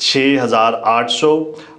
6,800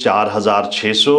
4,600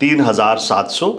3,700।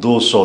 200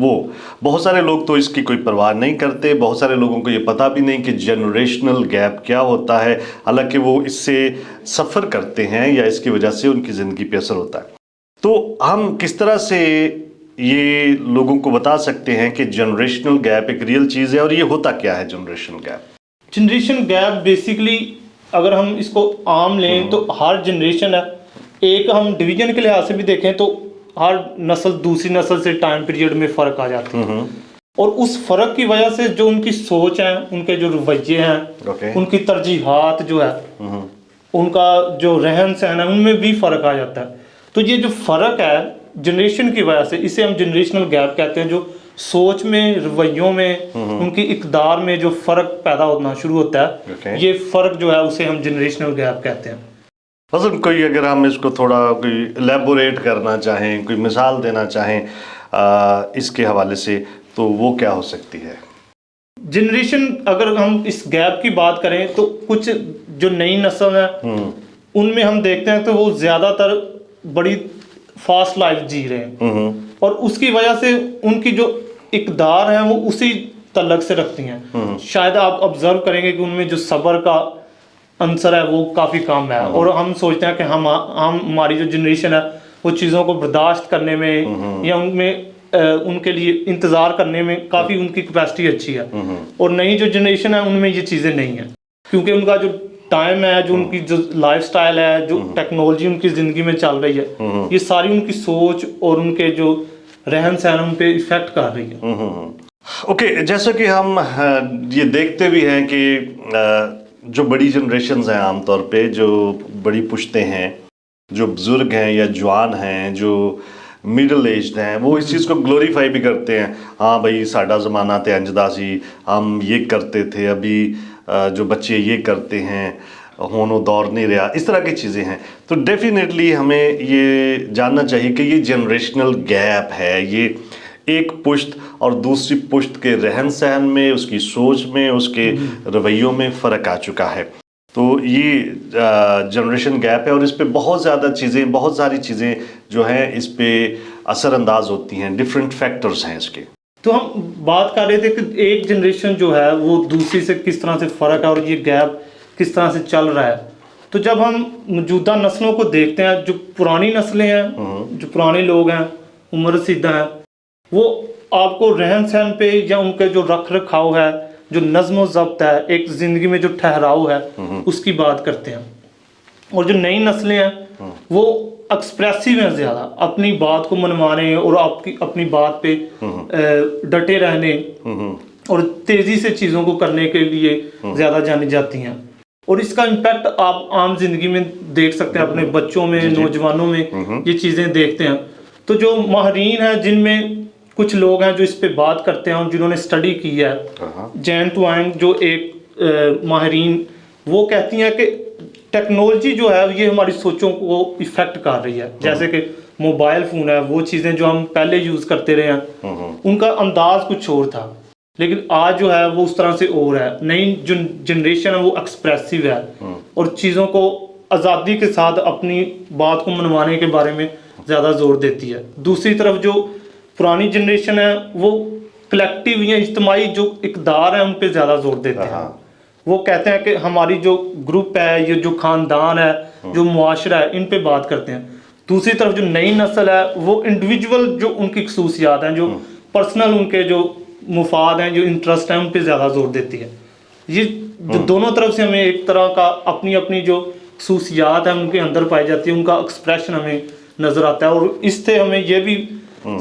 وہ بہت سارے لوگ تو اس کی کوئی پرواہ نہیں کرتے، بہت سارے لوگوں کو یہ پتہ بھی نہیں کہ جنریشنل گیپ کیا ہوتا ہے، حالانکہ وہ اس سے سفر کرتے ہیں یا اس کی وجہ سے ان کی زندگی پہ اثر ہوتا ہے۔ تو ہم کس طرح سے یہ لوگوں کو بتا سکتے ہیں کہ جنریشنل گیپ ایک ریئل چیز ہے، اور یہ ہوتا کیا ہے generational gap? Generation gap basically اگر ہم اس کو عام لیں تو ہر جنریشن ہے، ایک ہم ڈویژن کے لحاظ سے بھی دیکھیں تو ہر نسل دوسری نسل سے ٹائم پیریڈ میں فرق آ جاتا ہے، اور اس فرق کی وجہ سے جو ان کی سوچ ہے، ان کے جو رویے ہیں، ان کی ترجیحات جو ہے، ان کا جو رہن سہن ہے، ان میں بھی فرق آ جاتا ہے۔ تو یہ جو فرق ہے جنریشن کی وجہ سے، اسے ہم جنریشنل گیپ کہتے ہیں۔ جو سوچ میں، رویوں میں، ان کی اقدار میں جو فرق پیدا ہونا شروع ہوتا ہے، یہ فرق جو ہے اسے ہم جنریشنل گیپ کہتے ہیں۔ مثلاً کوئی اگر ہم اس کو تھوڑا کوئی ایلیبوریٹ کرنا چاہیں، کوئی مثال دینا چاہیں اس کے حوالے سے، تو وہ کیا ہو سکتی ہے؟ جنریشن اگر ہم اس گیپ کی بات کریں تو کچھ جو نئی نسل ہے ان میں ہم دیکھتے ہیں تو وہ زیادہ تر بڑی فاسٹ لائف جی رہے ہیں، اور اس کی وجہ سے ان کی جو اقدار ہیں وہ اسی تعلق سے رکھتی ہیں۔ شاید آپ آبزرو کریں گے کہ ان میں جو صبر کا عنصر ہے وہ کافی کم ہے، اور ہم سوچتے ہیں کہ ہماری جو جنریشن ہے وہ چیزوں کو برداشت کرنے میں یا ان کے لیے انتظار کرنے میں کافی ان کی کیپیسٹی اچھی ہے، اور نئی جو جنریشن ہے ان میں یہ چیزیں نہیں ہیں، کیونکہ ان کا جو ٹائم ہے، جو ان کی جو لائف سٹائل ہے، جو ٹیکنالوجی ان کی زندگی میں چل رہی ہے، یہ ساری ان کی سوچ اور ان کے جو رہن سہن ان پہ افیکٹ کر رہی ہے۔ اوکے، جیسا کہ ہم یہ دیکھتے بھی ہیں کہ جو بڑی جنریشنز ہیں، عام طور پہ جو بڑی پشتیں ہیں، جو بزرگ ہیں یا جوان ہیں، جو مڈل ایجڈ ہیں، وہ اس چیز کو گلوریفائی بھی کرتے ہیں۔ ہاں بھائی، ساڈا زمانہ تے انجدا سی، ہم یہ کرتے تھے، ابھی جو بچے یہ کرتے ہیں، ہون و دور نہیں رہا، اس طرح کی چیزیں ہیں۔ تو ڈیفینیٹلی ہمیں یہ جاننا چاہیے کہ یہ جنریشنل گیپ ہے، یہ ایک پشت اور دوسری پشت کے رہن سہن میں، اس کی سوچ میں، اس کے رویوں میں فرق آ چکا ہے۔ تو یہ جنریشن گیپ ہے، اور اس پہ بہت زیادہ چیزیں، بہت ساری چیزیں جو ہیں اس پہ اثر انداز ہوتی ہیں، ڈفرینٹ فیکٹرز ہیں اس کے۔ تو ہم بات کر رہے تھے کہ ایک جنریشن جو ہے وہ دوسری سے کس طرح سے فرق ہے، اور یہ گیپ کس طرح سے چل رہا ہے۔ تو جب ہم موجودہ نسلوں کو دیکھتے ہیں، جو پرانی نسلیں ہیں، جو پرانے لوگ ہیں، عمر رسیدہ ہیں، وہ آپ کو رہن سہن پہ یا ان کے جو رکھ رکھاؤ ہے، جو نظم و ضبط ہے، ایک زندگی میں جو ٹھہراؤ ہے، اس کی بات کرتے ہیں۔ اور جو نئی نسلیں ہیں وہ ایکسپریسو ہیں، زیادہ اپنی بات کو منوانے اور اپنی بات پہ ڈٹے رہنے اور تیزی سے چیزوں کو کرنے کے لیے زیادہ جانی جاتی ہیں، اور اس کا امپیکٹ آپ عام زندگی میں دیکھ سکتے ہیں، اپنے بچوں میں، نوجوانوں میں یہ چیزیں دیکھتے ہیں۔ تو جو ماہرین ہیں، جن میں کچھ لوگ ہیں جو اس پہ بات کرتے ہیں، جنہوں نے اسٹڈی کی ہے، جین ٹوائنگ جو ایک ماہرین، وہ کہتی ہیں کہ ٹیکنالوجی جو ہے یہ ہماری سوچوں کو افیکٹ کر رہی ہے۔ جیسے کہ موبائل فون ہے، وہ چیزیں جو ہم پہلے یوز کرتے رہے ہیں ان کا انداز کچھ اور تھا، لیکن آج جو ہے وہ اس طرح سے اور ہے۔ نئی جو جنریشن ہے وہ ایکسپریسو ہے، اور چیزوں کو آزادی کے ساتھ اپنی بات کو منوانے کے بارے میں زیادہ زور دیتی ہے۔ دوسری طرف جو پرانی جنریشن ہے وہ کلیکٹیو یا اجتماعی جو اقدار ہیں ان پہ زیادہ زور دیتے ہیں۔ وہ کہتے ہیں کہ ہماری جو گروپ ہے، یہ جو خاندان ہے، جو معاشرہ ہے، ان پہ بات کرتے ہیں۔ دوسری طرف جو نئی نسل ہے وہ انڈیویجول جو ان کی خصوصیات ہیں، جو پرسنل ان کے جو مفاد ہیں، جو انٹرسٹ ہیں، ان پہ زیادہ زور دیتی ہے۔ یہ جو دونوں طرف سے ہمیں ایک طرح کا اپنی اپنی جو خصوصیات ہیں ان کے اندر پائی جاتی ہے، ان کا ایکسپریشن ہمیں نظر آتا ہے، اور اس سے ہمیں یہ بھی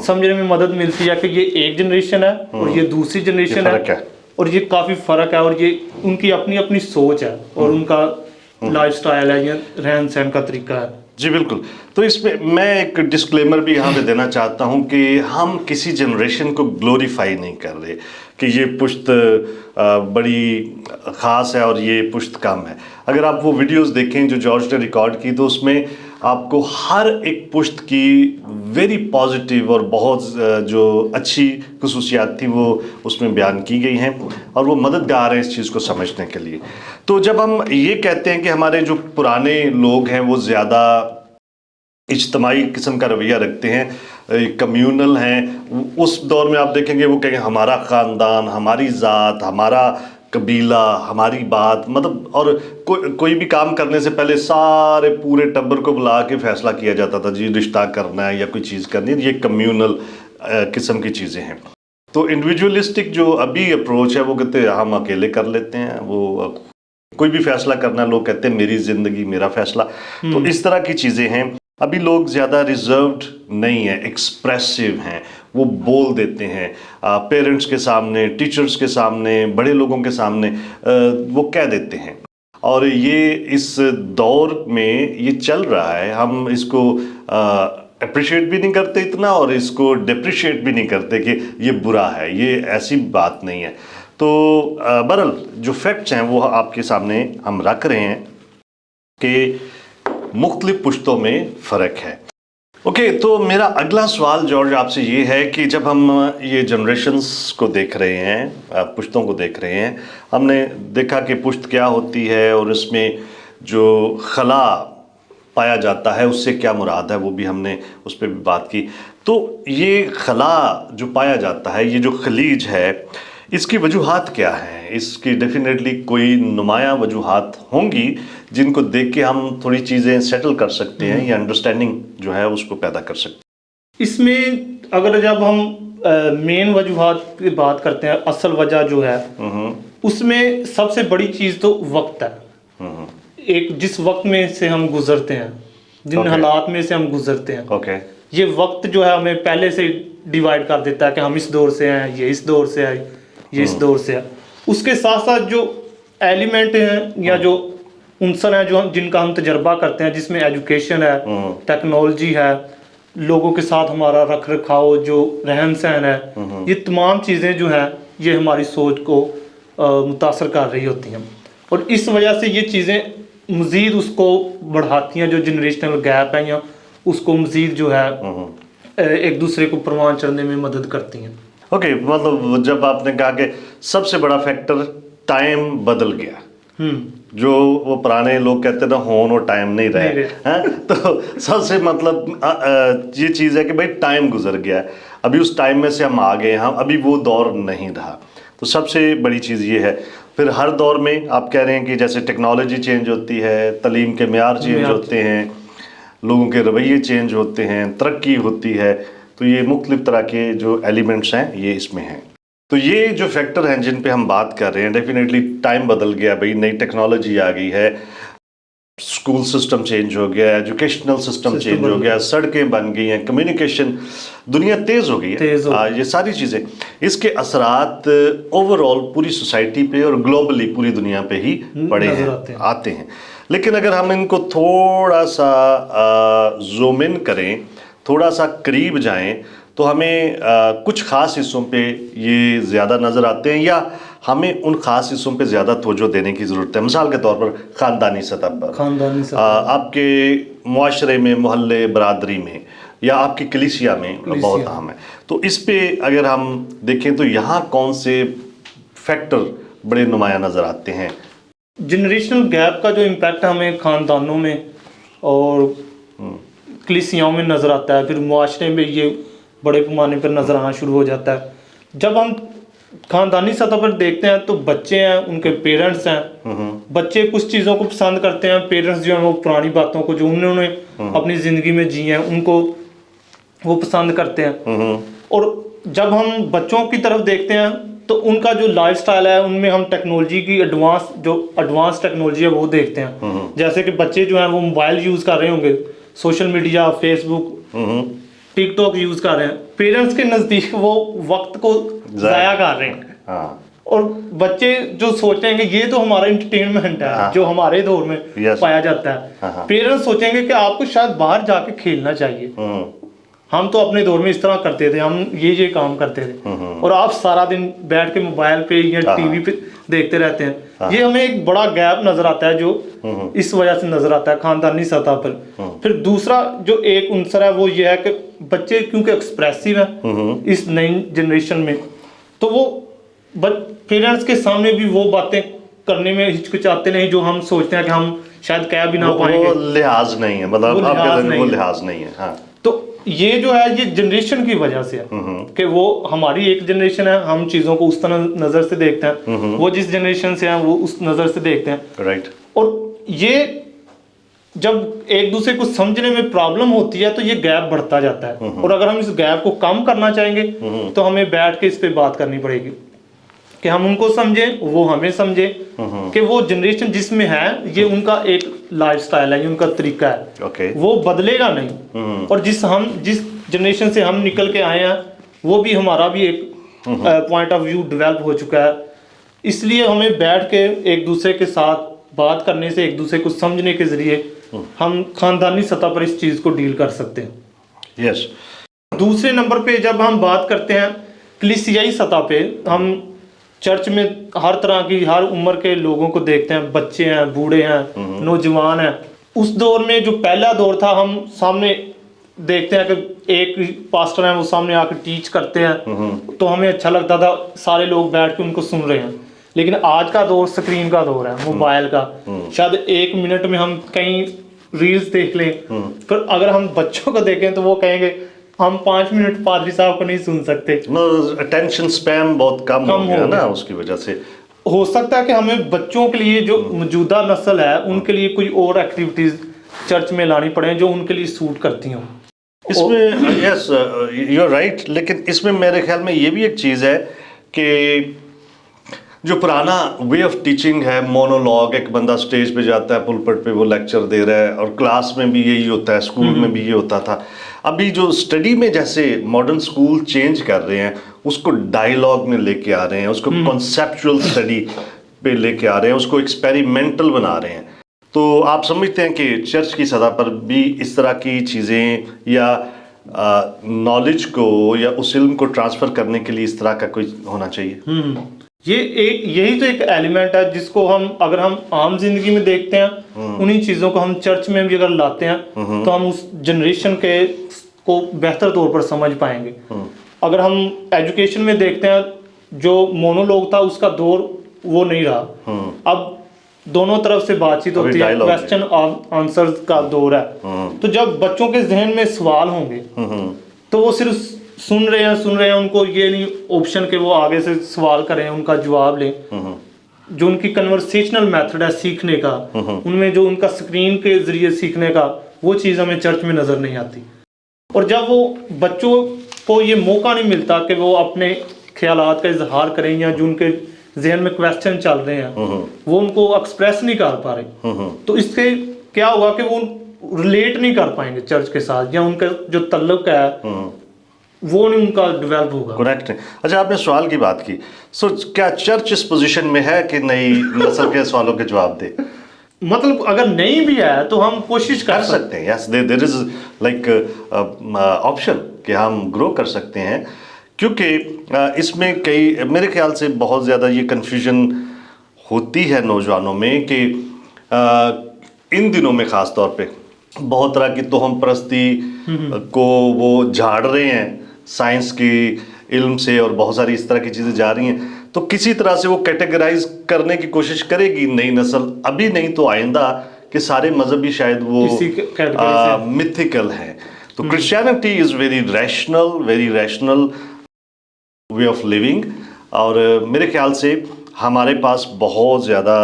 سمجھنے میں مدد ملتی ہے کہ یہ ایک جنریشن ہے اور یہ دوسری جنریشن ہے، اور یہ کافی فرق ہے، اور یہ ان کی اپنی اپنی سوچ ہے اور ان کا لائف سٹائل ہے یا رہن سہن کا طریقہ ہے۔ جی بالکل۔ تو اس میں میں ایک ڈسکلیمر بھی یہاں پہ دینا چاہتا ہوں کہ ہم کسی جنریشن کو گلوریفائی نہیں کر رہے کہ یہ پشت بڑی خاص ہے اور یہ پشت کم ہے۔ اگر آپ وہ ویڈیوز دیکھیں جو جارج نے ریکارڈ کی، تو اس میں آپ کو ہر ایک پشت کی ویری پازیٹیو اور بہت جو اچھی خصوصیات تھی وہ اس میں بیان کی گئی ہیں، اور وہ مددگار ہیں اس چیز کو سمجھنے کے لیے۔ تو جب ہم یہ کہتے ہیں کہ ہمارے جو پرانے لوگ ہیں وہ زیادہ اجتماعی قسم کا رویہ رکھتے ہیں، کمیونل ہیں. اس دور میں آپ دیکھیں گے وہ کہیں ہمارا خاندان، ہماری ذات، ہمارا قبیلہ، ہماری بات، مطلب اور کوئی بھی کام کرنے سے پہلے سارے پورے ٹبر کو بلا کے فیصلہ کیا جاتا تھا جی رشتہ کرنا ہے یا کوئی چیز کرنی ہے. یہ کمیونل قسم کی چیزیں ہیں. تو انڈیویجولسٹک جو ابھی اپروچ ہے وہ کہتے ہیں ہم اکیلے کر لیتے ہیں، وہ کوئی بھی فیصلہ کرنا لوگ کہتے ہیں میری زندگی میرا فیصلہ. تو اس طرح کی چیزیں ہیں. ابھی لوگ زیادہ ریزروڈ نہیں ہیں، ایکسپریسو ہیں، وہ بول دیتے ہیں پیرنٹس کے سامنے، ٹیچرز کے سامنے، بڑے لوگوں کے سامنے وہ کہہ دیتے ہیں. اور یہ اس دور میں یہ چل رہا ہے. ہم اس کو اپریشیٹ بھی نہیں کرتے اتنا اور اس کو ڈپریشیٹ بھی نہیں کرتے کہ یہ برا ہے. یہ ایسی بات نہیں ہے. تو بہرحال جو فیکٹس ہیں وہ آپ کے سامنے ہم رکھ رہے ہیں کہ مختلف پشتوں میں فرق ہے. اوکے، تو میرا اگلا سوال جارج آپ سے یہ ہے کہ جب ہم یہ جنریشنز کو دیکھ رہے ہیں، پشتوں کو دیکھ رہے ہیں، ہم نے دیکھا کہ پشت کیا ہوتی ہے اور اس میں جو خلا پایا جاتا ہے اس سے کیا مراد ہے، وہ بھی ہم نے اس پہ بھی بات کی. تو یہ خلا جو پایا جاتا ہے، یہ جو خلیج ہے، اس کی وجوہات کیا ہیں؟ اس کی ڈیفینیٹلی کوئی نمایاں وجوہات ہوں گی جن کو دیکھ کے ہم تھوڑی چیزیں سیٹل کر سکتے ہیں یا انڈرسٹینڈنگ جو ہے اس کو پیدا کر سکتے ہیں. اس میں اگر جب ہم مین وجوہات کی بات کرتے ہیں، اصل وجہ جو ہے اس میں سب سے بڑی چیز تو وقت ہے. ایک جس وقت میں سے ہم گزرتے ہیں، جن حالات میں سے ہم گزرتے ہیں، یہ وقت جو ہے ہمیں پہلے سے ڈیوائیڈ کر دیتا ہے کہ ہم اس دور سے ہیں، یہ اس دور سے ہے، یہ اس دور سے ہے. اس کے ساتھ ساتھ جو ایلیمنٹ ہیں یا جو عنصر ہیں جو جن کا ہم تجربہ کرتے ہیں، جس میں ایجوکیشن ہے، ٹیکنالوجی ہے، لوگوں کے ساتھ ہمارا رکھ رکھاؤ، جو رہن سہن ہے، یہ تمام چیزیں جو ہیں یہ ہماری سوچ کو متاثر کر رہی ہوتی ہیں. اور اس وجہ سے یہ چیزیں مزید اس کو بڑھاتی ہیں، جو جنریشنل گیپ ہے یا اس کو مزید جو ہے ایک دوسرے کو پروان چڑھنے میں مدد کرتی ہیں. اوکے، مطلب جب آپ نے کہا کہ سب سے بڑا فیکٹر ٹائم بدل گیا، جو وہ پرانے لوگ کہتے ہیں نا ہون اور ٹائم نہیں رہے، تو سب سے مطلب یہ چیز ہے کہ بھائی ٹائم گزر گیا ہے، ابھی اس ٹائم میں سے ہم آ گئے ہیں، ابھی وہ دور نہیں رہا. تو سب سے بڑی چیز یہ ہے. پھر ہر دور میں آپ کہہ رہے ہیں کہ جیسے ٹیکنالوجی چینج ہوتی ہے، تعلیم کے معیار چینج ہوتے ہیں، لوگوں کے رویے چینج ہوتے ہیں، ترقی ہوتی ہے. تو یہ مختلف طرح کے جو ایلیمنٹس ہیں یہ اس میں ہیں. تو یہ جو فیکٹر ہیں جن پہ ہم بات کر رہے ہیں، ڈیفینیٹلی ٹائم بدل گیا، بھئی نئی ٹیکنالوجی آ گئی ہے، اسکول سسٹم چینج ہو گیا، ایجوکیشنل سسٹم چینج ہو گیا، سڑکیں بن گئی ہیں، کمیونیکیشن، دنیا تیز ہو گئی ہے. یہ ساری چیزیں، اس کے اثرات اوور آل پوری سوسائٹی پہ اور گلوبلی پوری دنیا پہ ہی پڑے ہیں، آتے ہیں. لیکن اگر ہم ان کو تھوڑا سا زوم ان کریں، تھوڑا سا قریب جائیں، تو ہمیں کچھ خاص حصوں پہ یہ زیادہ نظر آتے ہیں یا ہمیں ان خاص حصوں پہ زیادہ توجہ دینے کی ضرورت ہے. مثال کے طور پر خاندانی سطح پر، آپ کے معاشرے میں، محلے، برادری میں یا آپ کی کلیسیا میں بہت اہم ہے. تو اس پہ اگر ہم دیکھیں تو یہاں کون سے فیکٹر بڑے نمایاں نظر آتے ہیں؟ جنریشنل گیپ کا جو امپیکٹ ہمیں خاندانوں میں اور کلیسیاؤں میں نظر آتا ہے، پھر معاشرے میں یہ بڑے پیمانے پر نظر آنا شروع ہو جاتا ہے. جب ہم خاندانی سطح پر دیکھتے ہیں تو بچے ہیں، ان کے پیرنٹس ہیں، بچے کچھ چیزوں کو پسند کرتے ہیں، پیرنٹس جو ہیں وہ پرانی باتوں کو جو انہوں نے اپنی زندگی میں جی ہیں ان کو وہ پسند کرتے ہیں. اور جب ہم بچوں کی طرف دیکھتے ہیں تو ان کا جو لائف سٹائل ہے ان میں ہم ٹیکنالوجی کی ایڈوانس ٹیکنالوجی ہے وہ دیکھتے ہیں. جیسے کہ بچے جو ہیں وہ موبائل یوز کر رہے ہوں گے، سوشل میڈیا، فیس بک، ٹک ٹاک یوز کر رہے ہیں. پیرنٹس کے نزدیک وہ وقت کو ضائع کر رہے ہیں، اور بچے جو سوچیں گے یہ تو ہمارا انٹرٹینمنٹ ہے جو ہمارے دور میں پایا جاتا ہے. پیرنٹس سوچیں گے کہ آپ کو شاید باہر جا کے کھیلنا چاہیے، ہم تو اپنے دور میں اس طرح کرتے تھے، ہم یہ کام کرتے تھے، اور آپ سارا دن بیٹھ کے موبائل پہ یا ٹی وی پہ دیکھتے رہتے ہیں. یہ ہمیں ایک بڑا گیپ نظر آتا ہے جو اس وجہ سے نظر آتا ہے خاندانی سطح پر. پھر دوسرا جو ایک عنصر ہے وہ یہ ہے کہ بچے کیونکہ ایکسپریسو ہیں اس نئی جنریشن میں، تو وہ پیرنٹس کے سامنے بھی وہ باتیں کرنے میں ہچکچاتے نہیں جو ہم سوچتے ہیں کہ ہم شاید کہہ بھی نہ پائیں گے. وہ لحاظ نہیں ہے، مطلب آپ کے وہ لحاظ نہیں ہے. تو یہ جو ہے یہ جنریشن کی وجہ سے ہے کہ وہ ہماری ایک جنریشن ہے, ہم چیزوں کو اس طرح نظر سے دیکھتے ہیں, وہ جس جنریشن سے ہیں وہ اس نظر سے دیکھتے ہیں. رائٹ. اور یہ جب ایک دوسرے کو سمجھنے میں پرابلم ہوتی ہے تو یہ گیپ بڑھتا جاتا ہے, اور اگر ہم اس گیپ کو کم کرنا چاہیں گے تو ہمیں بیٹھ کے اس پہ بات کرنی پڑے گی کہ ہم ان کو سمجھیں, وہ ہمیں سمجھے کہ وہ جنریشن جس میں ہے یہ ان کا ایک لائف سٹائل ہے, یہ ان کا طریقہ ہے, وہ بدلے گا نہیں. اور جس جنریشن سے ہم نکل کے آئے ہیں وہ بھی ہمارا بھی ایک پوائنٹ آف ویو ڈیولپ ہو چکا ہے. اس لیے ہمیں بیٹھ کے ایک دوسرے کے ساتھ بات کرنے سے, ایک دوسرے کو سمجھنے کے ذریعے ہم خاندانی سطح پر اس چیز کو ڈیل کر سکتے ہیں. یس. دوسرے نمبر پہ جب ہم بات کرتے ہیں کلیسیائی سطح پہ, ہم چرچ میں ہر طرح کی ہر عمر کے لوگوں کو دیکھتے ہیں, بچے ہیں, بوڑھے ہیں, نوجوان ہیں. اس دور میں جو پہلا دور تھا ہم سامنے دیکھتے ہیں کہ ایک پاسٹر ہیں وہ سامنے آ کے ٹیچ کرتے ہیں تو ہمیں اچھا لگتا تھا, سارے لوگ بیٹھ کے ان کو سن رہے ہیں. لیکن آج کا دور سکرین کا دور ہے, موبائل کا. شاید 1 منٹ میں ہم کہیں ریلز دیکھ لیں, پھر اگر ہم بچوں کو دیکھیں تو وہ کہیں گے ہم 5 منٹ پادری صاحب کو نہیں سن سکتے. اٹینشن سپیم بہت کم ہو گیا نا, اس کی وجہ سے ہو سکتا ہے کہ ہمیں بچوں کے لیے جو موجودہ نسل ہے ان کے لیے کوئی اور ایکٹیویٹیز چرچ میں لانی پڑیں جو ان کے لیے سوٹ کرتی ہوں. اس میں یس یو آر رائٹ. لیکن اس میں میرے خیال میں یہ بھی ایک چیز ہے کہ جو پرانا وے آف ٹیچنگ ہے, مونولوگ, ایک بندہ سٹیج پہ جاتا ہے, پلپٹ پہ وہ لیکچر دے رہا ہے, اور کلاس میں بھی یہی ہوتا ہے, اسکول میں بھی یہ ہوتا تھا. ابھی جو اسٹڈی میں جیسے ماڈرن اسکول چینج کر رہے ہیں, اس کو ڈائیلاگ میں لے کے آ رہے ہیں, اس کو کنسیپچول اسٹڈی پہ لے کے آ رہے ہیں, اس کو ایکسپیریمنٹل بنا رہے ہیں. تو آپ سمجھتے ہیں کہ چرچ کی سطح پر بھی اس طرح کی چیزیں یا نالج کو یا اس علم کو ٹرانسفر کرنے کے لیے اس طرح کا کوئی ہونا چاہیے؟ یہی تو ایک ایلیمنٹ ہے جس کو اگر ہم عام زندگی میں دیکھتے ہیں, انہی چیزوں کو ہم چرچ میں بھی اگر لاتے ہیں تو ہم اس جنریشن کو بہتر طور پر سمجھ پائیں گے. اگر ہم ایجوکیشن میں دیکھتے ہیں, جو مونولوگ تھا اس کا دور وہ نہیں رہا, اب دونوں طرف سے بات چیت ہوتی ہے, کوسچن آنسر کا دور ہے. تو جب بچوں کے ذہن میں سوال ہوں گے تو وہ صرف سن رہے ہیں, ان کو یہ نہیں آپشن کہ وہ آگے سے سوال کریں, ان کا جواب لیں. جو ان کی کنورسیشنل میتھڈ ہے سیکھنے کا, ان میں جو ان کا اسکرین کے ذریعے سیکھنے کا, وہ چیز ہمیں چرچ میں نظر نہیں آتی. اور جب وہ بچوں کو یہ موقع نہیں ملتا کہ وہ اپنے خیالات کا اظہار کریں, یا جو ان کے ذہن میں کوسچن چل رہے ہیں وہ ان کو ایکسپریس نہیں کر پا رہے, تو اس سے کیا ہوا کہ وہ ریلیٹ نہیں کر پائیں گے چرچ کے ساتھ, یا ان کا جو تعلق ہے وہ نہیں ان کا ڈیولپ ہوگا. کریکٹ ہے. اچھا, آپ نے سوال کی بات کی, سو کیا چرچ اس پوزیشن میں ہے کہ نئی نسل کے سوالوں کے جواب دے؟ مطلب اگر نہیں بھی ہے تو ہم کوشش کر سکتے ہیں. یس, دیر از لائک آپشن کہ ہم گرو کر سکتے ہیں, کیونکہ اس میں میرے خیال سے بہت زیادہ یہ کنفیوژن ہوتی ہے نوجوانوں میں کہ ان دنوں میں خاص طور پہ بہت طرح کی توہم پرستی کو وہ جھاڑ رہے ہیں سائنس کی علم سے, اور بہت ساری اس طرح کی چیزیں جا رہی ہیں. تو کسی طرح سے وہ کیٹیگرائز کرنے کی کوشش کرے گی نئی نسل, ابھی نہیں تو آئندہ, کہ سارے مذہبی شاید وہ mythical ہیں. تو Christianity is very rational way of living, اور میرے خیال سے ہمارے پاس بہت زیادہ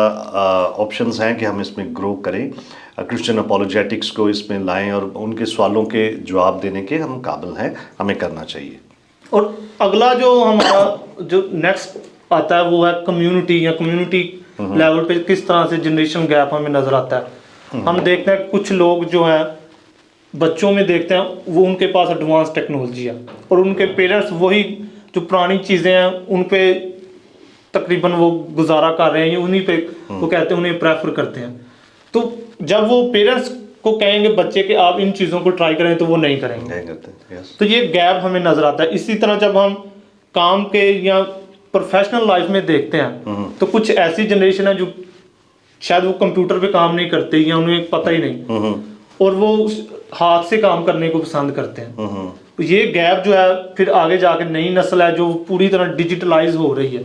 آپشنز ہیں کہ ہم اس میں گرو کریں, کرسچن اپولوجیٹکس کو اس میں لائیں, اور ان کے سوالوں کے جواب دینے کے ہم قابل ہیں, ہمیں کرنا چاہیے. اور اگلا جو ہمارا جو نیکسٹ آتا ہے وہ ہے کمیونٹی, یا کمیونٹی لیول پہ کس طرح سے جنریشن گیپ ہمیں نظر آتا ہے. ہم دیکھتے ہیں کچھ لوگ جو ہیں بچوں میں دیکھتے ہیں وہ ان کے پاس ایڈوانس ٹیکنالوجی ہے, اور ان کے پیرنٹس وہی جو پرانی چیزیں ہیں ان پہ تقریباً وہ گزارا کر رہے ہیں, انہیں پہ وہ کہتے ہیں, انہیں پریفر کرتے ہیں. تو جب وہ پیرنٹس کو کہیں گے بچے کہ آپ ان چیزوں کو ٹرائی کریں تو وہ نہیں کریں گے. تو یہ گیپ ہمیں نظر آتا ہے. اسی طرح جب ہم کام کے یا پروفیشنل لائف میں دیکھتے ہیں تو کچھ ایسی جنریشن ہے جو شاید وہ کمپیوٹر پہ کام نہیں کرتے, یا انہیں پتہ ہی نہیں, اور وہ ہاتھ سے کام کرنے کو پسند کرتے ہیں. یہ گیپ جو ہے پھر آگے جا کے نئی نسل ہے جو پوری طرح ڈیجیٹلائز ہو رہی ہے,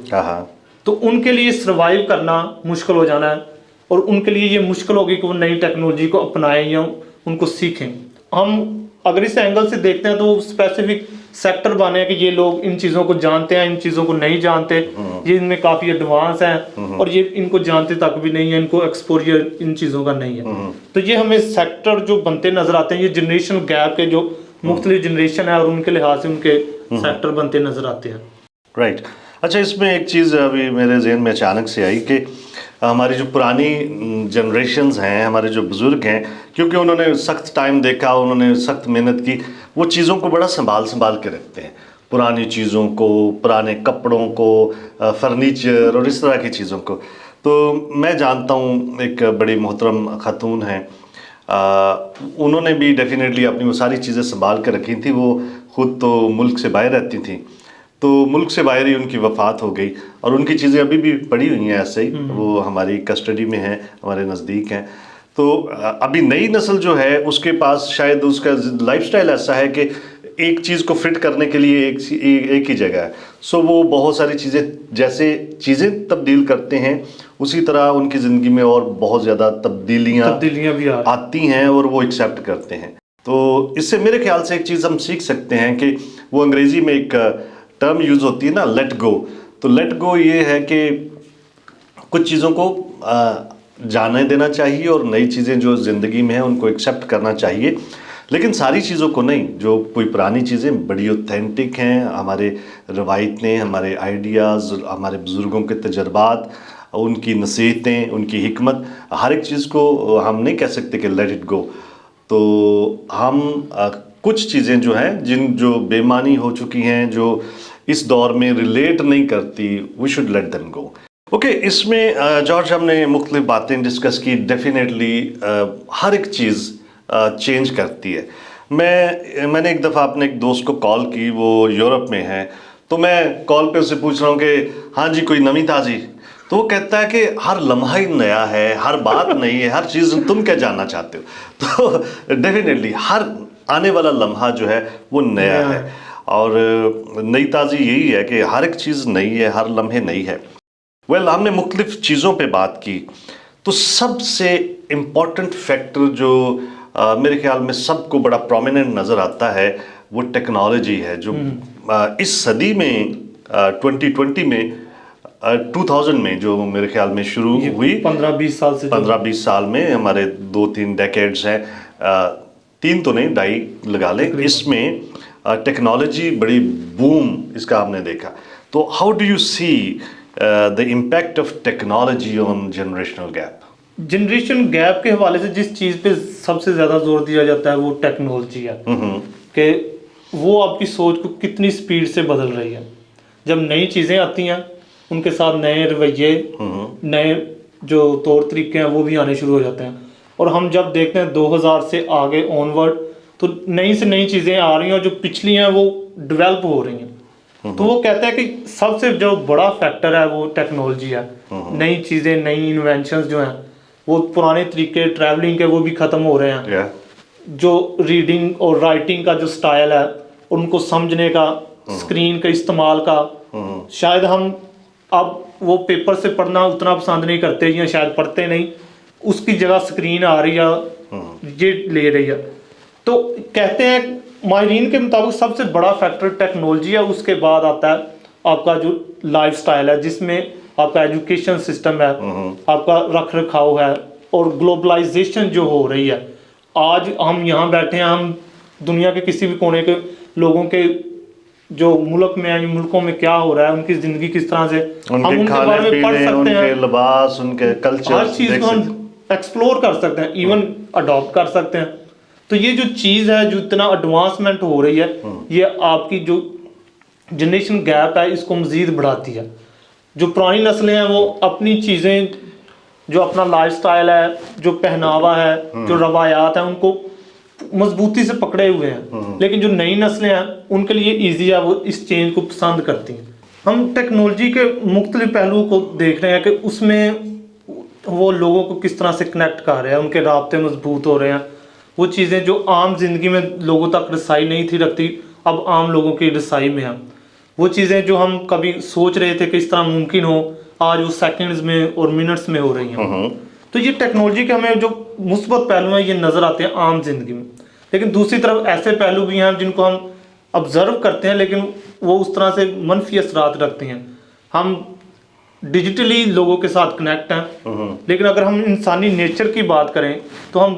تو ان کے لیے سروائیو کرنا مشکل ہو جانا ہے, اور ان کے لیے یہ مشکل ہوگی کہ وہ نئی ٹیکنالوجی کو اپنائیں یا ان کو سیکھیں. ہم اگر اس اینگل سے دیکھتے ہیں تو اسپیسیفک سیکٹر بنے ہیں کہ یہ لوگ ان چیزوں کو جانتے ہیں، ان چیزوں کو نہیں جانتے، یہ ان میں کافی ایڈوانس ہیں اور یہ ان کو جانتے تک بھی نہیں ہے، ان کو ایکسپوجر ان چیزوں کا نہیں ہے. تو یہ ہمیں سیکٹر جو بنتے نظر آتے ہیں، یہ جنریشن گیپ کے جو مختلف جنریشن ہے اور ان کے لحاظ سے ان کے سیکٹر بنتے نظر آتے ہیں. رائٹ. اچھا، اس میں ایک چیز ابھی میرے ذہن میں اچانک سے آئی کہ ہماری جو پرانی جنریشنز ہیں، ہمارے جو بزرگ ہیں، کیونکہ انہوں نے سخت ٹائم دیکھا، انہوں نے سخت محنت کی، وہ چیزوں کو بڑا سنبھال کے رکھتے ہیں، پرانی چیزوں کو، پرانے کپڑوں کو، فرنیچر اور اس طرح کی چیزوں کو. تو میں جانتا ہوں ایک بڑی محترم خاتون ہیں، انہوں نے بھی ڈیفینیٹلی اپنی وہ ساری چیزیں سنبھال کے رکھی تھیں. وہ خود تو ملک سے باہر رہتی تھیں، تو ملک سے باہر ہی ان کی وفات ہو گئی، اور ان کی چیزیں ابھی بھی پڑی ہوئی ہیں ایسے ہی، وہ ہماری کسٹڈی میں ہیں، ہمارے نزدیک ہیں. تو ابھی نئی نسل جو ہے اس کے پاس شاید اس کا لائف سٹائل ایسا ہے کہ ایک چیز کو فٹ کرنے کے لیے ایک ہی جگہ ہے. سو وہ بہت ساری چیزیں، جیسے چیزیں تبدیل کرتے ہیں اسی طرح ان کی زندگی میں اور بہت زیادہ تبدیلیاں بھی آتی ہیں اور وہ ایکسیپٹ کرتے ہیں. تو اس سے میرے خیال سے ایک چیز ہم سیکھ سکتے ہیں کہ وہ انگریزی میں ایک ٹرم یوز ہوتی ہے نا، لیٹ گو. تو لیٹ گو یہ ہے کہ کچھ چیزوں کو جانے دینا چاہیے اور نئی چیزیں جو زندگی میں ہیں ان کو ایکسیپٹ کرنا چاہیے، لیکن ساری چیزوں کو نہیں. جو کوئی پرانی چیزیں بڑی اوتھینٹک ہیں، ہمارے روایتیں، ہمارے آئیڈیاز، ہمارے بزرگوں کے تجربات، ان کی نصیحتیں، ان کی حکمت، ہر ایک چیز کو ہم نہیں کہہ سکتے کہ لیٹ اٹ گو. تو ہم کچھ چیزیں جو ہیں جو بے معنی ہو چکی ہیں، جو اس دور میں ریلیٹ نہیں کرتی، we should let them go. Okay, اس میں جارج ہم نے مختلف باتیں ڈسکس کی. ڈیفینیٹلی ہر ایک چیز چینج کرتی ہے. میں نے ایک دفعہ اپنے ایک دوست کو کال کی، وہ یورپ میں ہے، تو میں کال پہ اس سے پوچھ رہا ہوں کہ ہاں جی کوئی نئی تازی. تو وہ کہتا ہے کہ ہر لمحہ ہی نیا ہے، ہر بات نئی ہے، ہر چیز تم کیا جاننا چاہتے ہو. تو ڈیفینیٹلی ہر آنے والا لمحہ جو ہے وہ نیا ہے، اور نئی تازی یہی ہے کہ ہر ایک چیز نئی ہے، ہر لمحے نئی ہے. ہم نے مختلف چیزوں پہ بات کی، تو سب سے امپورٹنٹ فیکٹر جو میرے خیال میں سب کو بڑا پرومیننٹ نظر آتا ہے وہ ٹیکنالوجی ہے، جو اس صدی میں 2020 میں 2000 میں جو میرے خیال میں شروع ہوئی، 15-20 سال میں ہمارے 2-3 ڈیکیڈز ہیں، 3 تو نہیں 2.5 لگا لیں، اس میں ٹیکنالوجی بڑی بوم اس کا ہم نے دیکھا. تو how do you see the impact of technology on generational gap؟ Generation gap کے حوالے سے جس چیز پہ سب سے زیادہ زور دیا جاتا ہے وہ ٹیکنالوجی ہے، کہ وہ آپ کی سوچ کو کتنی سپیڈ سے بدل رہی ہے. جب نئی چیزیں آتی ہیں ان کے ساتھ نئے رویے، نئے جو طور طریقے ہیں وہ بھی آنے شروع ہو جاتے ہیں. اور ہم جب دیکھتے ہیں 2000 سے آگے آن ورڈ، تو نئی سے نئی چیزیں آ رہی ہیں، اور جو پچھلی ہیں وہ ڈیولپ ہو رہی ہیں. تو وہ کہتا ہے کہ سب سے جو بڑا فیکٹر ہے وہ ٹیکنالوجی ہے. نئی چیزیں، نئی انوینشنز جو ہیں، وہ پرانے طریقے ٹریولنگ کے وہ بھی ختم ہو رہے ہیں. جو ریڈنگ اور رائٹنگ کا جو سٹائل ہے، ان کو سمجھنے کا، اسکرین کے استعمال کا، شاید ہم اب وہ پیپر سے پڑھنا اتنا پسند نہیں کرتے، یا شاید پڑھتے نہیں، اس کی جگہ اسکرین آ رہی ہے، یہ لے رہی ہے. تو کہتے ہیں ماہرین کے مطابق سب سے بڑا فیکٹر ٹیکنالوجی ہے. اس کے بعد آتا ہے آپ کا جو لائف سٹائل ہے، جس میں آپ کا ایجوکیشن سسٹم ہے، آپ کا رکھ رکھاؤ ہے، اور گلوبلائزیشن جو ہو رہی ہے. آج ہم یہاں بیٹھے ہیں، ہم دنیا کے کسی بھی کونے کے لوگوں کے جو ملک میں ہیں، ملکوں میں کیا ہو رہا ہے، ان کی زندگی کس طرح سے، ہم ان کے بارے میں پڑھ سکتے ہیں، ان کے لباس، ان کے کلچر، ہر چیز کو ہم ایکسپلور کر سکتے ہیں، ایون اڈاپٹ کر سکتے ہیں. تو یہ جو چیز ہے، جو اتنا ایڈوانسمنٹ ہو رہی ہے، یہ آپ کی جو جنریشن گیپ ہے اس کو مزید بڑھاتی ہے. جو پرانی نسلیں ہیں وہ اپنی چیزیں، جو اپنا لائف سٹائل ہے، جو پہناوا ہے، جو روایات ہیں، ان کو مضبوطی سے پکڑے ہوئے ہیں. لیکن جو نئی نسلیں ہیں ان کے لیے ایزی ہے، وہ اس چینج کو پسند کرتی ہیں. ہم ٹیکنالوجی کے مختلف پہلوؤں کو دیکھ رہے ہیں کہ اس میں وہ لوگوں کو کس طرح سے کنیکٹ کر رہے ہیں، ان کے رابطے مضبوط ہو رہے ہیں. وہ چیزیں جو عام زندگی میں لوگوں تک رسائی نہیں تھی رکھتی، اب عام لوگوں کی رسائی میں ہیں. وہ چیزیں جو ہم کبھی سوچ رہے تھے کہ اس طرح ممکن ہو، آج وہ سیکنڈز میں اور منٹس میں ہو رہی ہیں. تو یہ ٹیکنالوجی کے ہمیں جو مثبت پہلو ہیں یہ نظر آتے ہیں عام زندگی میں. لیکن دوسری طرف ایسے پہلو بھی ہیں جن کو ہم آبزرو کرتے ہیں لیکن وہ اس طرح سے منفی اثرات رکھتے ہیں. ہم ڈیجیٹلی لوگوں کے ساتھ کنیکٹ ہیں لیکن اگر ہم انسانی نیچر کی بات کریں تو ہم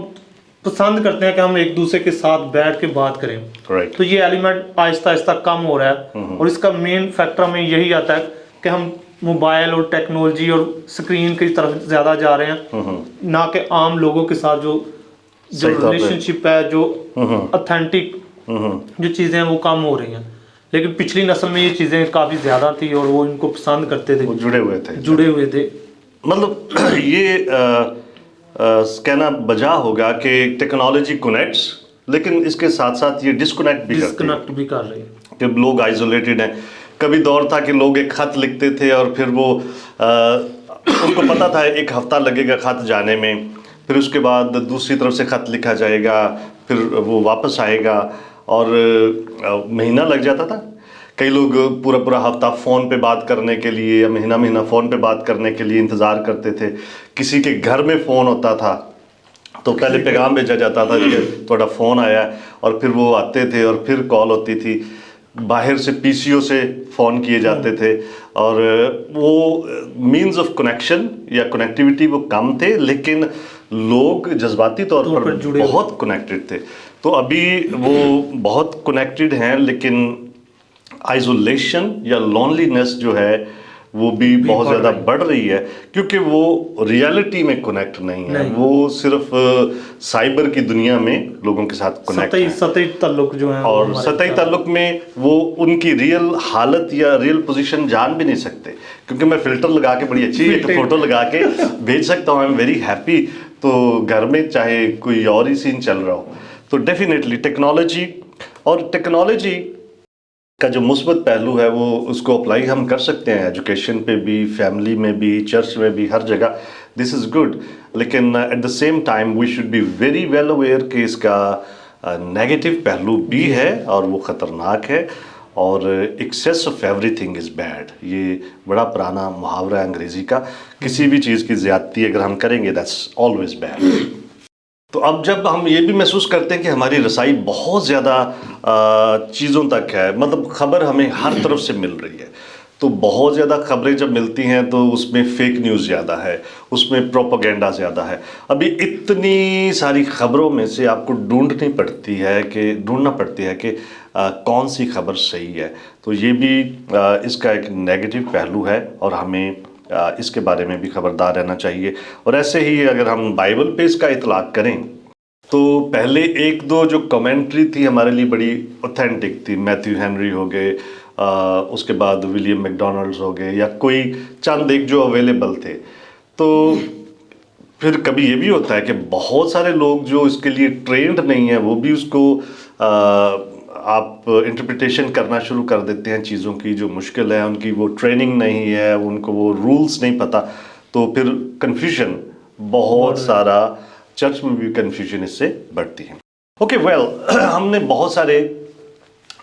پسند کرتے ہیں کہ ہم ایک دوسرے کے ساتھ بیٹھ کے بات کریں. تو یہ ایلیمنٹ آہستہ آہستہ کم ہو رہا ہے اور اس کا مین فیکٹر ہمیں یہی آتا ہے کہ ہم موبائل اور ٹیکنالوجی اور اسکرین کی طرف زیادہ جا رہے ہیں, نہ کہ عام لوگوں کے ساتھ جو ریلیشن شپ ہے, جو اتھینٹک جو چیزیں ہیں وہ کم ہو رہی ہیں. لیکن پچھلی نسل میں یہ چیزیں کافی زیادہ تھی اور وہ ان کو پسند کرتے تھے, جڑے ہوئے تھے. مطلب یہ کہنا بجا ہوگا کہ ٹیکنالوجی کنیکٹس لیکن اس کے ساتھ ساتھ یہ ڈسکنیکٹ بھی کر رہی ہے کہ لوگ آئزولیٹڈ ہیں. کبھی دور تھا کہ لوگ ایک خط لکھتے تھے اور پھر وہ ان کو پتہ تھا ایک ہفتہ لگے گا خط جانے میں, پھر اس کے بعد دوسری طرف سے خط لکھا جائے گا, پھر وہ واپس آئے گا اور مہینہ لگ جاتا تھا. کئی لوگ پورا پورا ہفتہ فون پہ بات کرنے کے لیے یا مہینہ مہینہ فون پہ بات کرنے کے لیے انتظار کرتے تھے. کسی کے گھر میں فون ہوتا تھا تو پہلے پیغام بھیجا جاتا تھا کہ تھوڑا فون آیا ہے, اور پھر وہ آتے تھے اور پھر کال ہوتی تھی. باہر سے پی سی او سے فون کیے جاتے تھے اور وہ مینز آف کنیکشن یا کنیکٹیوٹی وہ کم تھے لیکن لوگ جذباتی طور پر بہت کنیکٹڈ تھے. تو ابھی وہ بہت کنیکٹڈ ہیں لیکن آئزولیشن یا لونلینس جو ہے وہ بھی بہت زیادہ بڑھ رہی ہے کیونکہ وہ ریالٹی میں کنیکٹ نہیں ہے, وہ صرف سائبر کی دنیا میں لوگوں کے ساتھ کنیکٹ ہے. سطحی تعلق جو ہے, اور سطحی تعلق میں وہ ان کی ریئل حالت یا ریئل پوزیشن جان بھی نہیں سکتے کیونکہ میں فلٹر لگا کے بڑی اچھی ایک فوٹو لگا کے بھیج سکتا ہوں, آئی ایم ویری ہیپی, تو گھر میں چاہے کوئی اور ہی سین چل رہا ہو. تو ڈیفینیٹلی ٹیکنالوجی کا جو مثبت پہلو ہے وہ اس کو اپلائی ہم کر سکتے ہیں ایجوکیشن پہ بھی, فیملی میں بھی, چرچ میں بھی, ہر جگہ. This is good. لیکن at the same time we should be very well aware کہ اس کا نیگیٹو پہلو بھی ہے اور وہ خطرناک ہے, اور access of every thing is bad. یہ بڑا پرانا محاورہ ہے انگریزی کا, کسی بھی چیز کی زیادتی اگر ہم کریں گے دیٹس آلویز بیڈ. تو اب جب ہم یہ بھی محسوس کرتے ہیں کہ ہماری رسائی بہت زیادہ چیزوں تک ہے, مطلب خبر ہمیں ہر طرف سے مل رہی ہے, تو بہت زیادہ خبریں جب ملتی ہیں تو اس میں فیک نیوز زیادہ ہے, اس میں پروپیگنڈا زیادہ ہے. ابھی اتنی ساری خبروں میں سے آپ کو ڈھونڈنا پڑتی ہے کہ کون سی خبر صحیح ہے. تو یہ بھی اس کا ایک نیگیٹو پہلو ہے اور ہمیں اس کے بارے میں بھی خبردار رہنا چاہیے. اور ایسے ہی اگر ہم بائبل پہ اس کا اطلاق کریں تو پہلے ایک دو جو کمنٹری تھی ہمارے لیے بڑی اوتھینٹک تھی, میتھیو ہینری ہو گئے, اس کے بعد ولیم میک ڈونلڈز ہو گئے, یا کوئی چند ایک جو اویلیبل تھے. تو پھر کبھی یہ بھی ہوتا ہے کہ بہت سارے لوگ جو اس کے لیے ٹرینڈ نہیں ہیں وہ بھی اس کو آپ انٹرپریٹیشن کرنا شروع کر دیتے ہیں چیزوں کی جو مشکل ہے, ان کی وہ ٹریننگ نہیں ہے, ان کو وہ رولز نہیں پتہ, تو پھر کنفیوژن بہت سارا, چرچ میں بھی کنفیوژن اس سے بڑھتی ہے. اوکے ویل, ہم نے بہت سارے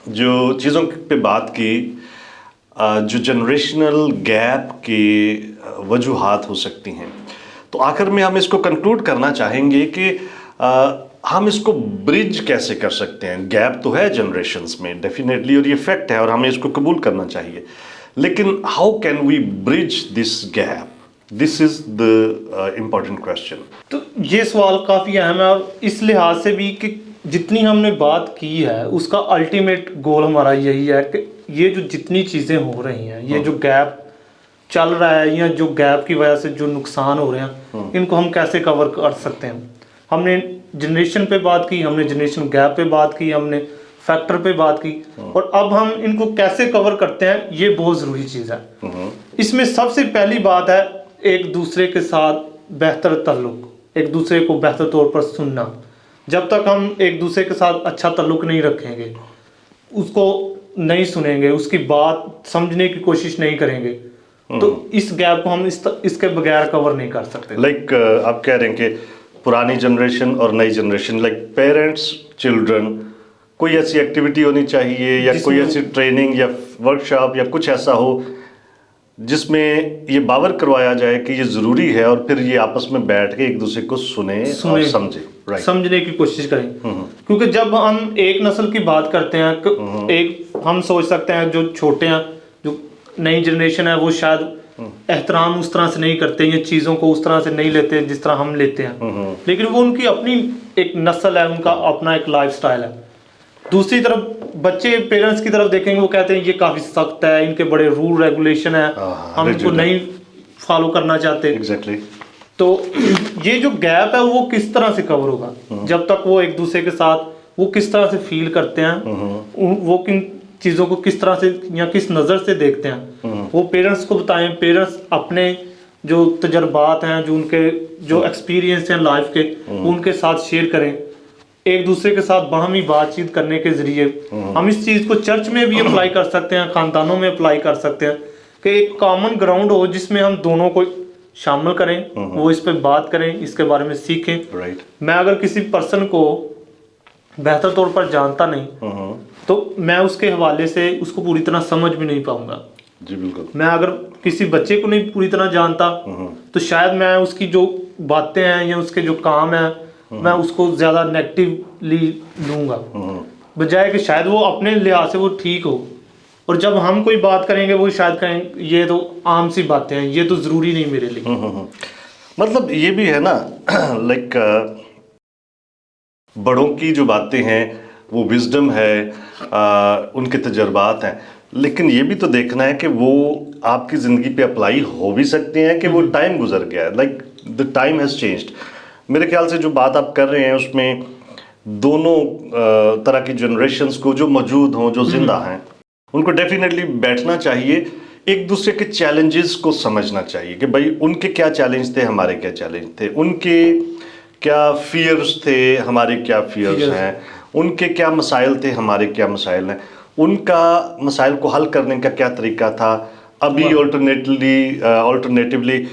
جو چیزوں پہ بات کی جو جنریشنل گیپ کی وجوہات ہو سکتی ہیں. تو آخر میں ہم اس کو کنکلوڈ کرنا چاہیں گے کہ ہم اس کو برج کیسے کر سکتے ہیں. گیپ تو ہے جنریشنز میں ڈیفینیٹلی اور یہ فیکٹ ہے اور ہمیں اس کو قبول کرنا چاہیے, لیکن how can we bridge this gap? This is the important question. تو یہ سوال کافی اہم ہے اور اس لحاظ سے بھی کہ جتنی ہم نے بات کی ہے اس کا الٹیمیٹ گول ہمارا یہی ہے کہ یہ جو جتنی چیزیں ہو رہی ہیں, یہ جو گیپ چل رہا ہے یا جو گیپ کی وجہ سے جو نقصان ہو رہے ہیں, ان کو ہم کیسے کور کر سکتے ہیں. ہم نے جنریشن پہ بات کی, ہم نے جنریشن گیپ پہ بات کی, ہم نے فیکٹر پہ بات کی, اور اب ہم ان کو کیسے کور کرتے ہیں یہ بہت ضروری چیز ہے. اس میں سب سے پہلی بات ہے ایک دوسرے کے ساتھ بہتر تعلق, ایک دوسرے کو بہتر طور پر سننا. جب تک ہم ایک دوسرے کے ساتھ اچھا تعلق نہیں رکھیں گے, اس کو نہیں سنیں گے, اس کی بات سمجھنے کی کوشش نہیں کریں گے, تو اس گیپ کو ہم اس کے بغیر کور نہیں کر سکتے. لائک آپ کہہ رہے ہیں کہ پرانی جنریشن اور نئی جنریشن, لائک پیرنٹس چلڈرن, کوئی ایسی ایکٹیویٹی ہونی چاہیے یا کوئی ایسی ٹریننگ یا ورک شاپ یا کچھ ایسا ہو جس میں یہ باور کروایا جائے کہ یہ ضروری ہے, اور پھر یہ آپس میں بیٹھ کے ایک دوسرے کو سنیں اور سمجھیں, سمجھنے کی کوشش کریں. کیونکہ جب ہم ایک نسل کی بات کرتے ہیں ایک ہم سوچ سکتے ہیں جو چھوٹے ہیں جو نئی جنریشن ہے وہ شاید احترام اس طرح سے نہیں کرتے یا چیزوں کو اس طرح سے نہیں لیتے جس طرح ہم لیتے ہیں، لیکن وہ ان کی اپنی ایک نسل ہے، ان کا اپنا ایک لائف سٹائل ہے. دوسری طرف بچے پیرنٹس کی طرف دیکھیں گے، وہ کہتے ہیں یہ کافی سخت ہے، ان کے بڑے رول ریگولیشن ہیں، ہم ان کو نہیں فالو کرنا چاہتے. ایگزیکٹلی. تو یہ جو گیپ ہے وہ کس طرح سے کور ہوگا جب تک وہ ایک دوسرے کے ساتھ وہ کس طرح سے فیل کرتے ہیں، وہ کن چیزوں کو کس طرح سے یا کس نظر سے دیکھتے ہیں، وہ پیرنٹس کو بتائیں. پیرنٹس اپنے جو تجربات ہیں، جو ان کے جو ایکسپیرینس ہیں لائف کے، وہ ان کے ساتھ شیئر کریں. ایک دوسرے کے ساتھ باہمی بات چیت کرنے کے ذریعے ہم اس چیز کو چرچ میں بھی اپلائی کر سکتے ہیں، خاندانوں میں اپلائی کر سکتے ہیں کہ ایک کامن گراؤنڈ ہو جس میں ہم دونوں کو شامل کریں، وہ اس پہ بات کریں، اس کے بارے میں سیکھیں. میں اگر کسی پرسن کو بہتر طور پر جانتا نہیں تو میں اس کے حوالے سے اس کو پوری طرح سمجھ بھی نہیں پاؤں گا. جی بالکل. میں اگر کسی بچے کو نہیں پوری طرح جانتا تو شاید میں اس کی جو باتیں ہیں یا اس کے جو کام ہیں میں اس کو زیادہ نیگیٹیولی لوں گا، بجائے کہ شاید وہ اپنے لحاظ سے وہ ٹھیک ہو. اور جب ہم کوئی بات کریں گے وہ شاید کہیں یہ تو عام سی باتیں ہیں، یہ تو ضروری نہیں میرے لیے. مطلب یہ بھی ہے نا لائک بڑوں کی جو باتیں ہیں وہ وزڈم ہے، ان کے تجربات ہیں، لیکن یہ بھی تو دیکھنا ہے کہ وہ آپ کی زندگی پہ اپلائی ہو بھی سکتے ہیں کہ وہ ٹائم گزر گیا ہے. Like the time has changed. میرے خیال سے جو بات آپ کر رہے ہیں اس میں دونوں طرح کی جنریشنز کو جو موجود ہوں، جو زندہ ہیں، ان کو ڈیفینیٹلی بیٹھنا چاہیے، ایک دوسرے کے چیلنجز کو سمجھنا چاہیے کہ بھائی ان کے کیا چیلنج تھے، ہمارے کیا چیلنج تھے، ان کے کیا فیئرز تھے، ہمارے کیا فیئرز ہیں، ان کے کیا مسائل تھے، ہمارے کیا مسائل ہیں، ان کا مسائل کو حل کرنے کا کیا طریقہ تھا، ابھی آلٹرنیٹیولی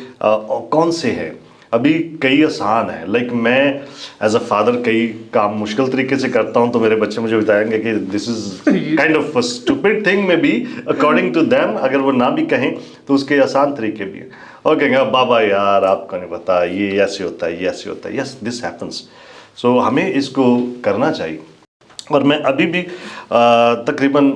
کون سے ہیں. ابھی کئی آسان ہیں. لائک میں ایز اے فادر کئی کام مشکل طریقے سے کرتا ہوں تو میرے بچے مجھے بتائیں گے کہ this is kind of stupid thing میں بھی اکارڈنگ ٹو دیم. اگر وہ نہ بھی کہیں تو اس کے آسان طریقے بھی ہیں. اور کہیں گے بابا یار آپ کو نہیں پتا یہ ایسے ہوتا ہے، یہ ایسے ہوتا ہے. یس دس ہیپنس. سو ہمیں اس کو کرنا چاہیے. اور میں ابھی بھی تقریباً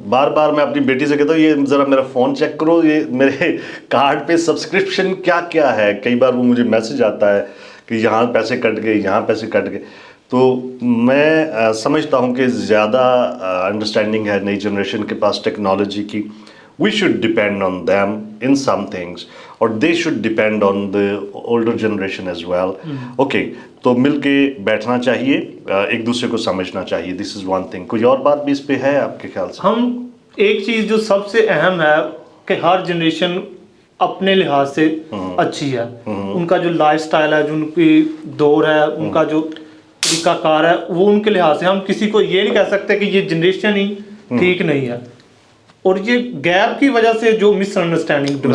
بار بار میں اپنی بیٹی سے کہتا ہوں یہ ذرا میرا فون چیک کرو، یہ میرے کارڈ پہ سبسکرپشن کیا کیا ہے. کئی بار وہ مجھے میسج آتا ہے کہ یہاں پیسے کٹ گئے، یہاں پیسے کٹ گئے. تو میں سمجھتا ہوں کہ زیادہ انڈرسٹینڈنگ ہے نئی جنریشن کے پاس ٹیکنالوجی کی. We should depend on them in some things اور they should depend on the older generation as well. Okay, تو مل کے بیٹھنا چاہیے، ایک دوسرے کو سمجھنا چاہیے. دس از ون تھنگ. کوئی اور بات بھی اس پہ ہے آپ کے خیال سے؟ ہم ایک چیز جو سب سے اہم ہے کہ ہر جنریشن اپنے لحاظ سے اچھی ہے. ان کا جو لائف سٹائل ہے، جو ان کی دور ہے، ان کا جو طریقہ کار ہے، وہ ان کے لحاظ سے ہم کسی کو یہ نہیں کہہ سکتے کہ یہ جنریشن ہی ٹھیک نہیں ہے. اور یہ گیپ کی وجہ سے جو مس انڈرسٹینڈنگ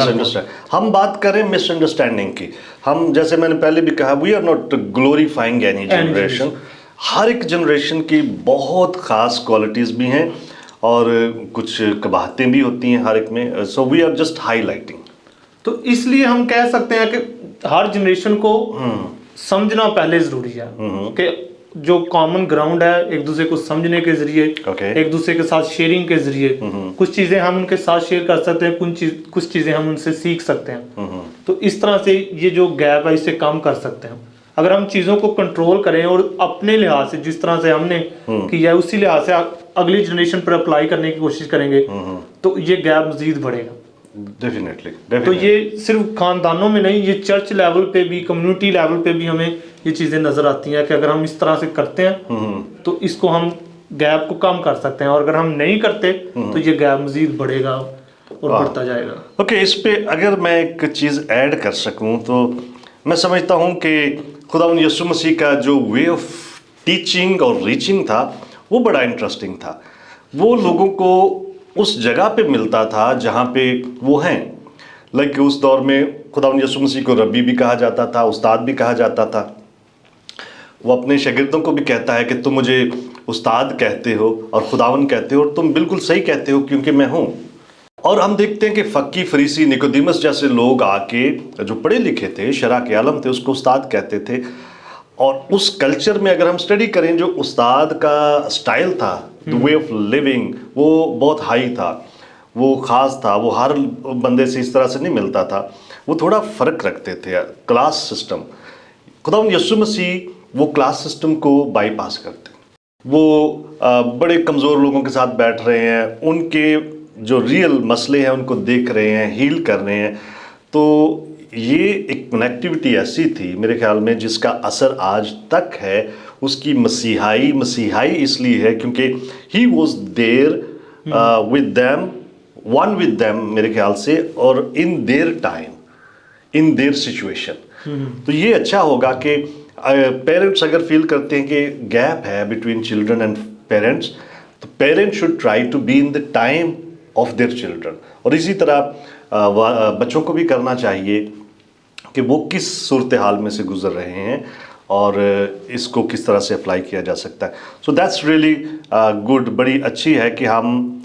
ہم بات کریں مس انڈرسٹینڈنگ کی، ہم جیسے میں نے پہلے بھی کہا we are not glorifying any generation. ہر ایک جنریشن کی بہت خاص کوالٹیز بھی ہیں اور کچھ قباحتیں بھی ہوتی ہیں ہر ایک میں. So we are just highlighting. تو اس لیے ہم کہہ سکتے ہیں کہ ہر جنریشن کو سمجھنا پہلے ضروری ہے کہ جو کامن گراؤنڈ ہے ایک دوسرے کو سمجھنے کے ذریعے، ایک دوسرے کے ساتھ شیئرنگ کے ذریعے کچھ چیزیں ہم ان کے ساتھ شیئر کر سکتے ہیں، کچھ چیزیں ہم ان سے سیکھ سکتے ہیں. تو اس طرح سے یہ جو گیپ ہے اسے کم کر سکتے ہیں. اگر ہم چیزوں کو کنٹرول کریں اور اپنے لحاظ سے جس طرح سے ہم نے کیا اسی لحاظ سے اگلی جنریشن پر اپلائی کرنے کی کوشش کریں گے تو یہ گیپ مزید بڑھے گا. ڈیفینیٹلی. تو یہ صرف خاندانوں میں نہیں، یہ چرچ لیول پہ بھی، کمیونٹی لیول پہ بھی ہمیں یہ چیزیں نظر آتی ہیں کہ اگر ہم اس طرح سے کرتے ہیں تو اس کو ہم گیپ کو کم کر سکتے ہیں، اور اگر ہم نہیں کرتے تو یہ گیپ مزید بڑھے گا اور بڑھتا جائے گا. اوکے، اس پہ اگر میں ایک چیز ایڈ کر سکوں تو میں سمجھتا ہوں کہ خداوند یسوع مسیح کا جو وے آف ٹیچنگ اور ریچنگ تھا وہ بڑا انٹرسٹنگ تھا. وہ لوگوں کو اس جگہ پہ ملتا تھا جہاں پہ وہ ہیں. لائک اس دور میں خداوند یسوع مسیح کو ربی بھی کہا جاتا تھا، استاد بھی کہا جاتا تھا. وہ اپنے شاگردوں کو بھی کہتا ہے کہ تم مجھے استاد کہتے ہو اور خداوند کہتے ہو، اور تم بالکل صحیح کہتے ہو کیونکہ میں ہوں. اور ہم دیکھتے ہیں کہ فقی، فریسی، نیکودیمس جیسے لوگ آ کے جو پڑھے لکھے تھے، شرح کے عالم تھے، اس کو استاد کہتے تھے. اور اس کلچر میں اگر ہم اسٹڈی کریں جو استاد کا اسٹائل تھا, وے آف لیونگ, وہ بہت ہائی تھا, وہ خاص تھا, وہ ہر بندے سے اس طرح سے نہیں ملتا تھا, وہ تھوڑا فرق رکھتے تھے. کلاس سسٹم, خداوند یسوع مسیح وہ کلاس سسٹم کو بائی پاس کرتے ہیں. وہ بڑے کمزور لوگوں کے ساتھ بیٹھ رہے ہیں, ان کے جو ریئل مسئلے ہیں ان کو دیکھ رہے ہیں, ہیل کر رہے ہیں. تو یہ ایک کنیکٹیوٹی ایسی تھی میرے خیال میں جس کا اثر آج تک ہے. اس کی مسیحائی اس لیے ہے کیونکہ he was there with them, one with them میرے خیال سے, اور ان دیر ٹائم, ان دیر سچویشن. تو یہ اچھا ہوگا کہ پیرنٹس اگر فیل کرتے ہیں کہ گیپ ہے بٹوین چلڈرن اینڈ پیرنٹس, تو parent should try to be in the time of their children. اور اسی طرح بچوں کو بھی کرنا چاہیے کہ وہ کس صورتحال میں سے گزر رہے ہیں اور اس کو کس طرح سے اپلائی کیا جا سکتا ہے. So that's really good. بڑی اچھی ہے کہ ہم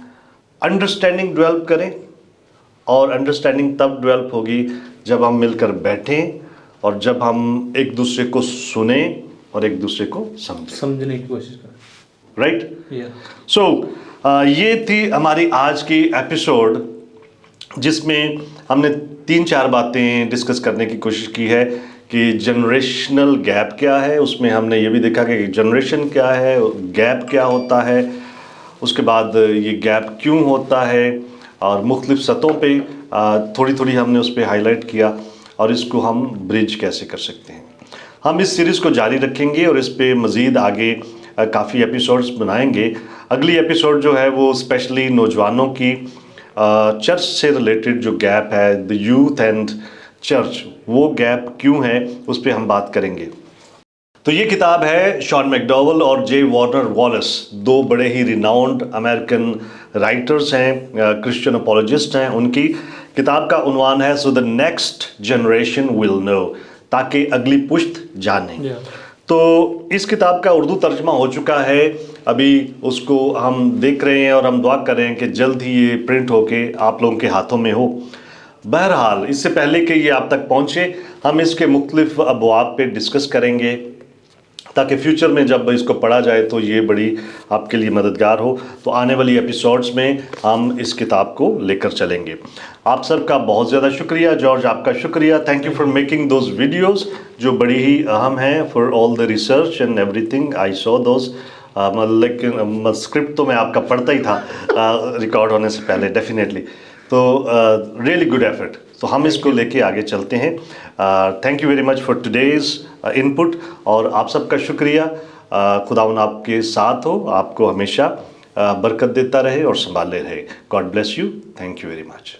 انڈرسٹینڈنگ ڈیولپ کریں, اور انڈرسٹینڈنگ تب ڈیولپ ہوگی جب ہم مل کر بیٹھیں اور جب ہم ایک دوسرے کو سنیں اور ایک دوسرے کو سمجھنے کی کوشش کریں. رائٹ. سو یہ تھی ہماری آج کی ایپیسوڈ جس میں ہم نے 3-4 باتیں ڈسکس کرنے کی کوشش کی ہے کہ جنریشنل گیپ کیا ہے. اس میں ہم نے یہ بھی دیکھا کہ جنریشن کیا ہے, گیپ کیا ہوتا ہے, اس کے بعد یہ گیپ کیوں ہوتا ہے, اور مختلف سطحوں پہ تھوڑی ہم نے اس پہ ہائی لائٹ کیا, اور اس کو ہم برج کیسے کر سکتے ہیں. ہم اس سیریز کو جاری رکھیں گے اور اس پہ مزید آگے کافی ایپیسوڈز بنائیں گے. اگلی ایپیسوڈ جو ہے وہ اسپیشلی نوجوانوں کی چرچ سے ریلیٹڈ جو گیپ ہے, دا یوتھ اینڈ چرچ, وہ گیپ کیوں ہے, اس پہ ہم بات کریں گے. تو یہ کتاب ہے شان میکڈوول اور جے وارنر والیس, 2 بڑے ہی ریناؤنڈ امریکن رائٹرز ہیں, کرسچن اپولوجسٹ ہیں. ان کی کتاب کا عنوان ہے سو دا نیکسٹ جنریشن ول نو, تاکہ اگلی پشت جانے. تو اس کتاب کا اردو ترجمہ ہو چکا ہے, ابھی اس کو ہم دیکھ رہے ہیں اور ہم دعا کر رہے ہیں کہ جلد ہی یہ پرنٹ ہو کے آپ لوگوں کے ہاتھوں میں ہو. بہرحال اس سے پہلے کہ یہ آپ تک پہنچے, ہم اس کے مختلف ابواب پہ ڈسکس کریں گے تاکہ فیوچر میں جب اس کو پڑھا جائے تو یہ بڑی آپ کے لیے مددگار ہو. تو آنے والی ایپیسوڈز میں ہم اس کتاب کو لے کر چلیں گے. آپ سب کا بہت زیادہ شکریہ. جارج, آپ کا شکریہ. Thank you for making those videos جو بڑی ہی اہم ہیں for all the research and every thing. I so those. لیکن اسکرپٹ تو میں آپ کا پڑھتا ہی تھا ریکارڈ ہونے سے پہلے ڈیفینیٹلی. تو ریئلی گڈ ایفرٹ. تو ہم اس کو لے کے آگے چلتے ہیں. Thank you very much for today's input, اور آپ سب کا شکریہ. خداوند آپ کے ساتھ ہو, آپ کو ہمیشہ برکت دیتا رہے اور سنبھالے رہے. God bless you. Thank you very much.